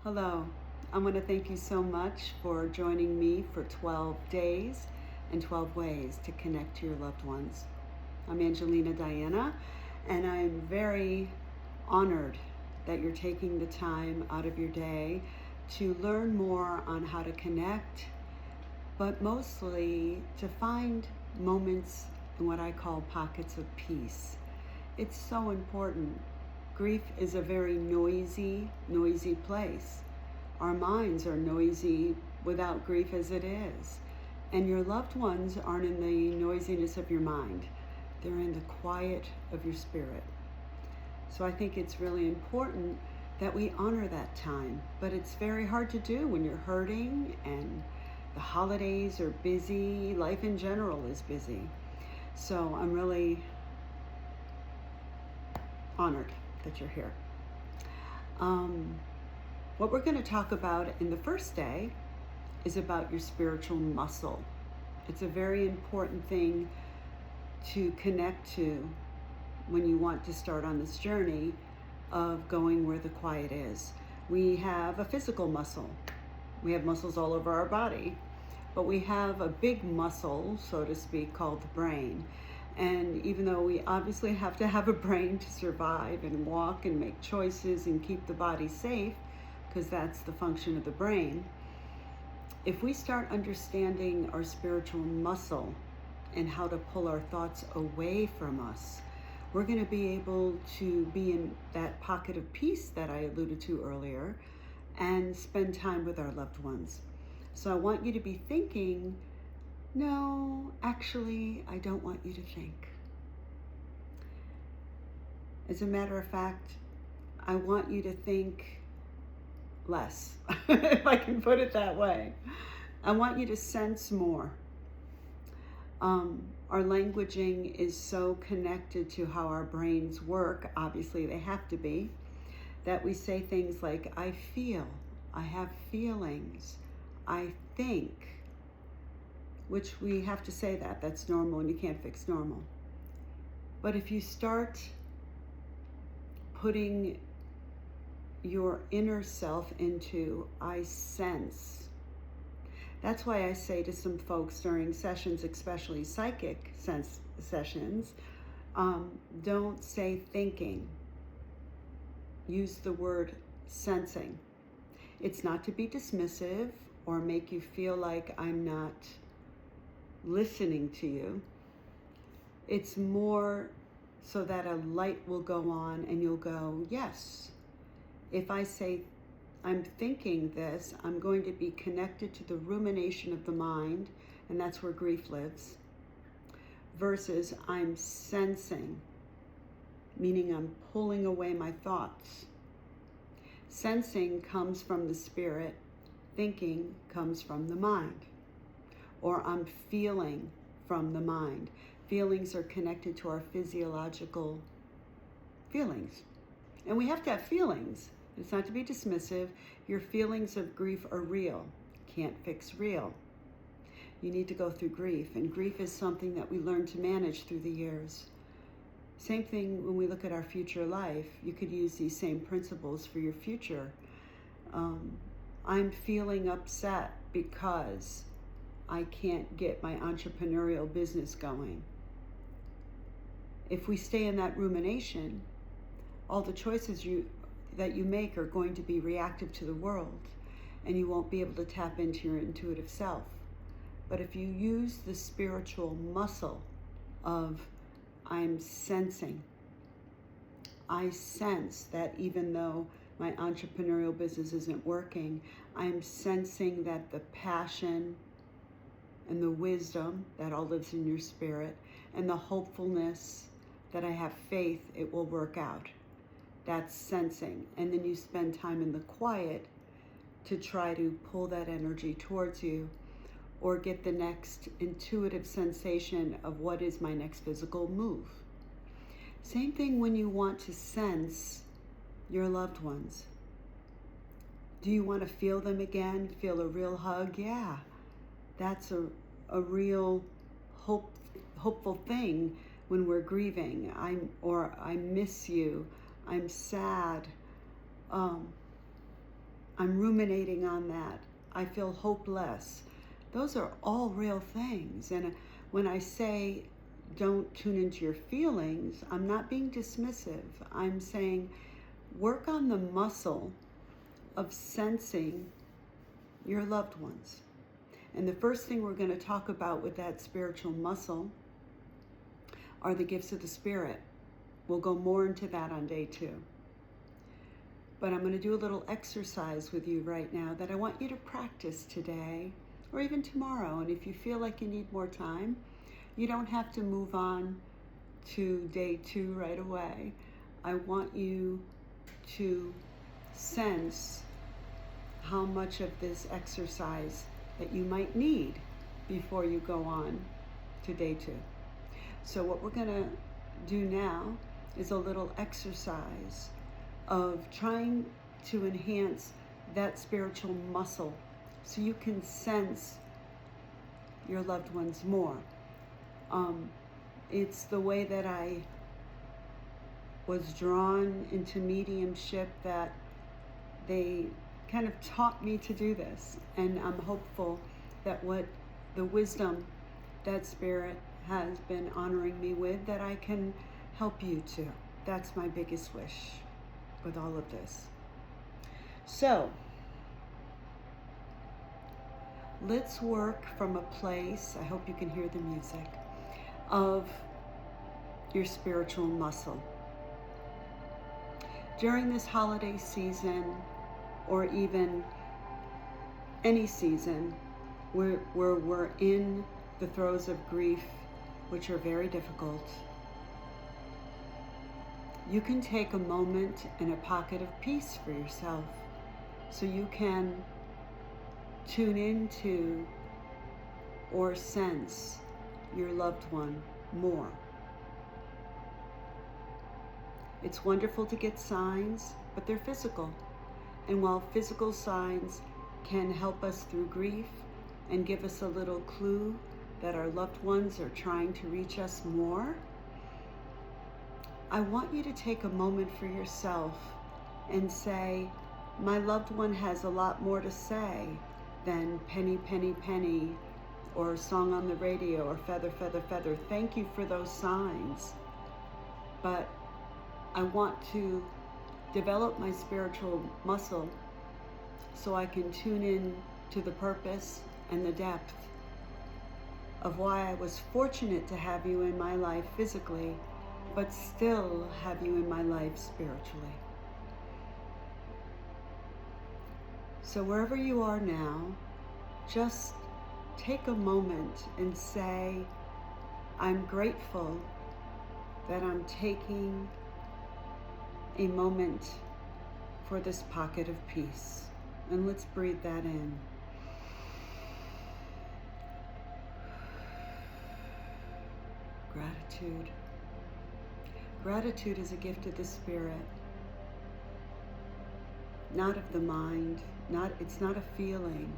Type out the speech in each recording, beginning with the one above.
Hello. I want to thank you so much for joining me for 12 days and 12 ways to connect to your loved ones. I'm Angelina Diana, and I'm very honored that you're taking the time out of your day to learn more on how to connect, but mostly to find moments in what I call pockets of peace. It's so important. Grief is a very noisy place. Our minds are noisy without grief as it is. And your loved ones aren't in the noisiness of your mind. They're in the quiet of your spirit. So I think it's really important that we honor that time. But it's very hard to do when you're hurting and the holidays are busy. Life in general is busy. So I'm really honored that you're here. What we're going to talk about in the first day is about your spiritual muscle. It's a very important thing to connect to when you want to start on this journey of going where the quiet is. We have a physical muscle. We have muscles all over our body, but we have a big muscle, so to speak, called the brain. And even though we obviously have to have a brain to survive and walk and make choices and keep the body safe, because that's the function of the brain, if we start understanding our spiritual muscle and how to pull our thoughts away from us, we're going to be able to be in that pocket of peace that I alluded to earlier and spend time with our loved ones. So I want you to be thinking, no, actually, I don't want you to think. As a matter of fact, I want you to think less, if I can put it that way. I want you to sense more. Our languaging is so connected to how our brains work, obviously they have to be, that we say things like, I feel, I have feelings, I think, which we have to say that's normal and you can't fix normal. But if you start putting your inner self into I sense, that's why I say to some folks during sessions, especially psychic sessions, don't say thinking. Use the word sensing. It's not to be dismissive or make you feel like I'm not listening to you. It's more so that a light will go on and you'll go, yes. If I say I'm thinking this, I'm going to be connected to the rumination of the mind, and that's where grief lives, versus I'm sensing, meaning I'm pulling away my thoughts. Sensing comes from the spirit, thinking comes from the mind, or I'm feeling from the mind. Feelings are connected to our physiological feelings, and we have to have feelings. It's not to be dismissive. Your feelings of grief are real. Can't fix real. You need to go through grief, and grief is something that we learn to manage through the years. Same thing when we look at our future life. You could use these same principles for your future. I'm feeling upset because I can't get my entrepreneurial business going. If we stay in that rumination, all the choices that you make are going to be reactive to the world, and you won't be able to tap into your intuitive self. But if you use the spiritual muscle of I'm sensing, I sense that even though my entrepreneurial business isn't working, I'm sensing that the passion and the wisdom that all lives in your spirit and the hopefulness that I have faith it will work out. That's sensing. And then you spend time in the quiet to try to pull that energy towards you or get the next intuitive sensation of what is my next physical move. Same thing when you want to sense your loved ones. Do you want to feel them again? Feel a real hug? Yeah, that's a real hopeful thing when we're grieving. I miss you. I'm sad. I'm ruminating on that. I feel hopeless. Those are all real things. And when I say don't tune into your feelings, I'm not being dismissive. I'm saying work on the muscle of sensing your loved ones. And the first thing we're going to talk about with that spiritual muscle are the gifts of the Spirit. We'll go more into that on day 2. But I'm going to do a little exercise with you right now that I want you to practice today or even tomorrow. And if you feel like you need more time, you don't have to move on to day 2 right away. I want you to sense how much of this exercise that you might need before you go on to day 2. So what we're going to do now is a little exercise of trying to enhance that spiritual muscle so you can sense your loved ones more. It's the way that I was drawn into mediumship that they kind of taught me to do this. And I'm hopeful that what the wisdom that Spirit has been honoring me with, that I can help you too. That's my biggest wish with all of this. So, let's work from a place, I hope you can hear the music, of your spiritual muscle. During this holiday season, or even any season where we're in the throes of grief, which are very difficult, you can take a moment and a pocket of peace for yourself so you can tune into or sense your loved one more. It's wonderful to get signs, but they're physical. And while physical signs can help us through grief and give us a little clue that our loved ones are trying to reach us more, I want you to take a moment for yourself and say, my loved one has a lot more to say than penny, penny, penny, or song on the radio, or feather, feather, feather. Thank you for those signs. But I want to develop my spiritual muscle so I can tune in to the purpose and the depth of why I was fortunate to have you in my life physically, but still have you in my life spiritually. So wherever you are now, just take a moment and say, I'm grateful that I'm taking a moment for this pocket of peace. And let's breathe that in. Gratitude. Gratitude is a gift of the Spirit, not of the mind. It's not a feeling.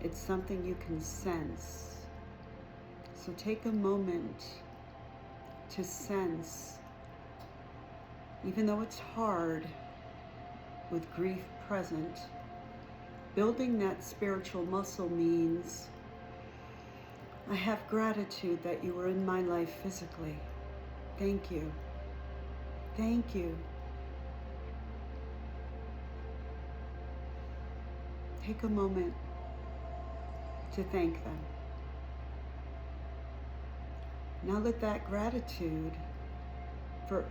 It's something you can sense. So take a moment to sense, even though it's hard with grief present, building that spiritual muscle means I have gratitude that you were in my life physically. Thank you. Thank you. Take a moment to thank them. Now let that gratitude,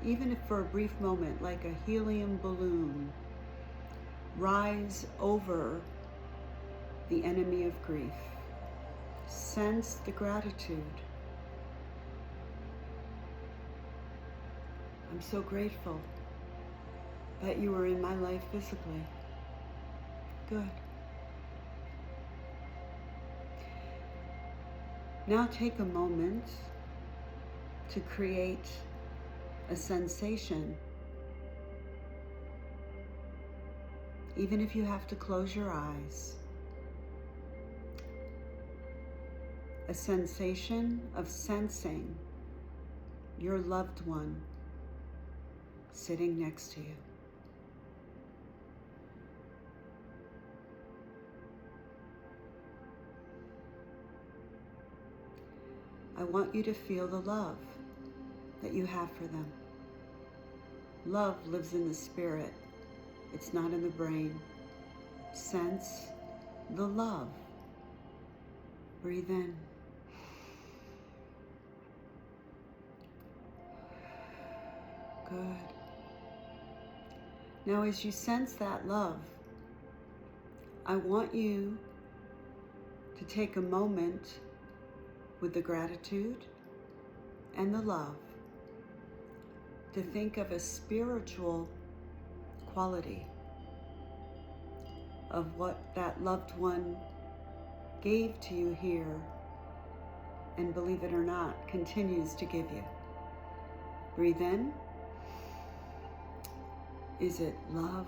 even if for a brief moment, like a helium balloon, rise over the enemy of grief. Sense the gratitude. I'm so grateful that you were in my life physically. Good. Now take a moment to create a sensation. Even if you have to close your eyes. A sensation of sensing your loved one sitting next to you. I want you to feel the love that you have for them. Love lives in the spirit. It's not in the brain. Sense the love. Breathe in. Good. Now, as you sense that love, I want you to take a moment with the gratitude and the love to think of a spiritual quality of what that loved one gave to you here, and believe it or not, continues to give you. Breathe in. Is it love,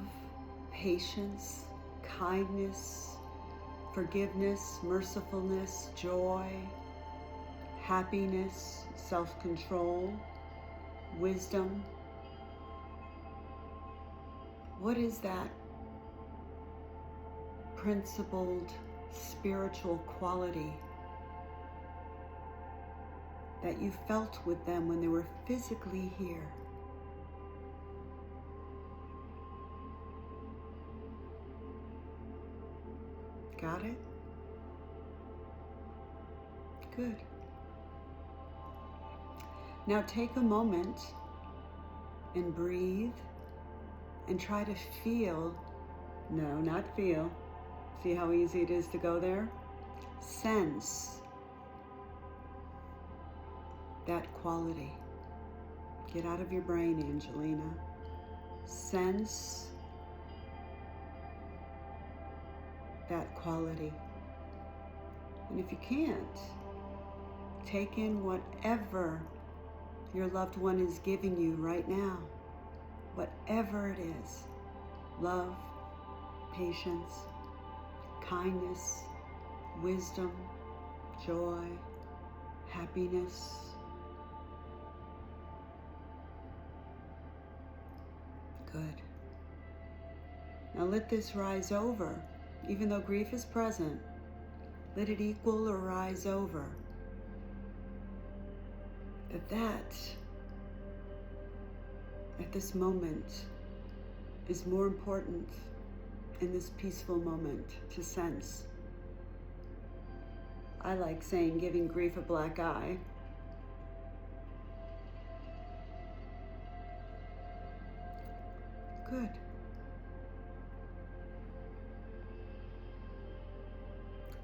patience, kindness, forgiveness, mercifulness, joy, happiness, self-control, wisdom? What is that principled spiritual quality that you felt with them when they were physically here? Got it? Good. Now take a moment and breathe and try to feel, no, not feel. See how easy it is to go there? Sense that quality. Get out of your brain, Angelina. Sense that quality. And if you can't, take in whatever your loved one is giving you right now, whatever it is. Love, patience, kindness, wisdom, joy, happiness. Good. Now let this rise over. Even though grief is present, let it equal or rise over. That at this moment is more important in this peaceful moment to sense. I like saying giving grief a black eye. Good.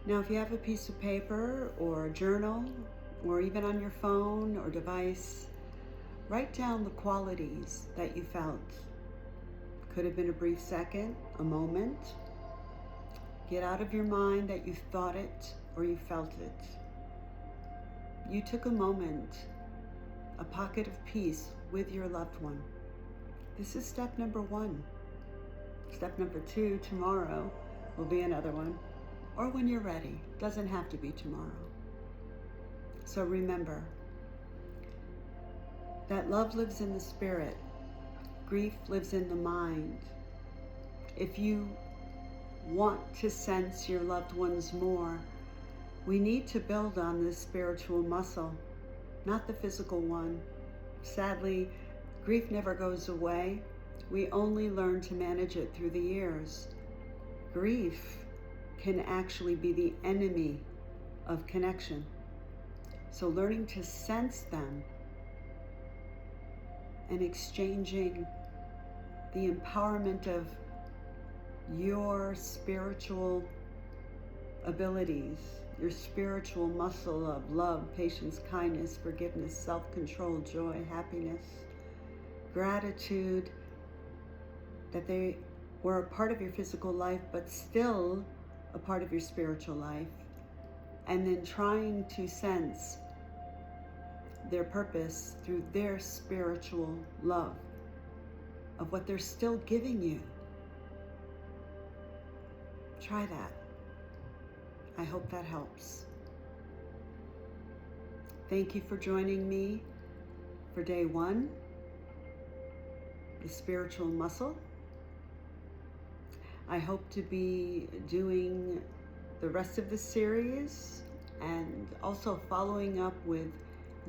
Now, if you have a piece of paper or a journal, or even on your phone or device, write down the qualities that you felt. Could have been a brief second, a moment. Get out of your mind that you thought it or you felt it. You took a moment, a pocket of peace with your loved one. This is step number 1. Step number 2, tomorrow, will be another one. Or when you're ready. Doesn't have to be tomorrow. So remember that love lives in the spirit. Grief lives in the mind. If you want to sense your loved ones more, we need to build on this spiritual muscle, not the physical one. Sadly, grief never goes away. We only learn to manage it through the years. Grief can actually be the enemy of connection. So learning to sense them and exchanging the empowerment of your spiritual abilities, your spiritual muscle of love, patience, kindness, forgiveness, self-control, joy, happiness, gratitude that they were a part of your physical life, but still a part of your spiritual life, and then trying to sense their purpose through their spiritual love of what they're still giving you. Try that. I hope that helps. Thank you for joining me for day 1, the spiritual muscle. I hope to be doing the rest of the series and also following up with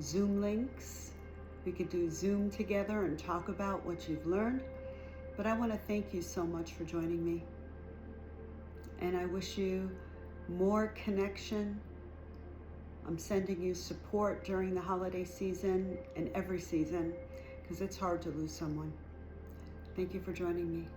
Zoom links. We could do Zoom together and talk about what you've learned. But I want to thank you so much for joining me. And I wish you more connection. I'm sending you support during the holiday season and every season, because it's hard to lose someone. Thank you for joining me.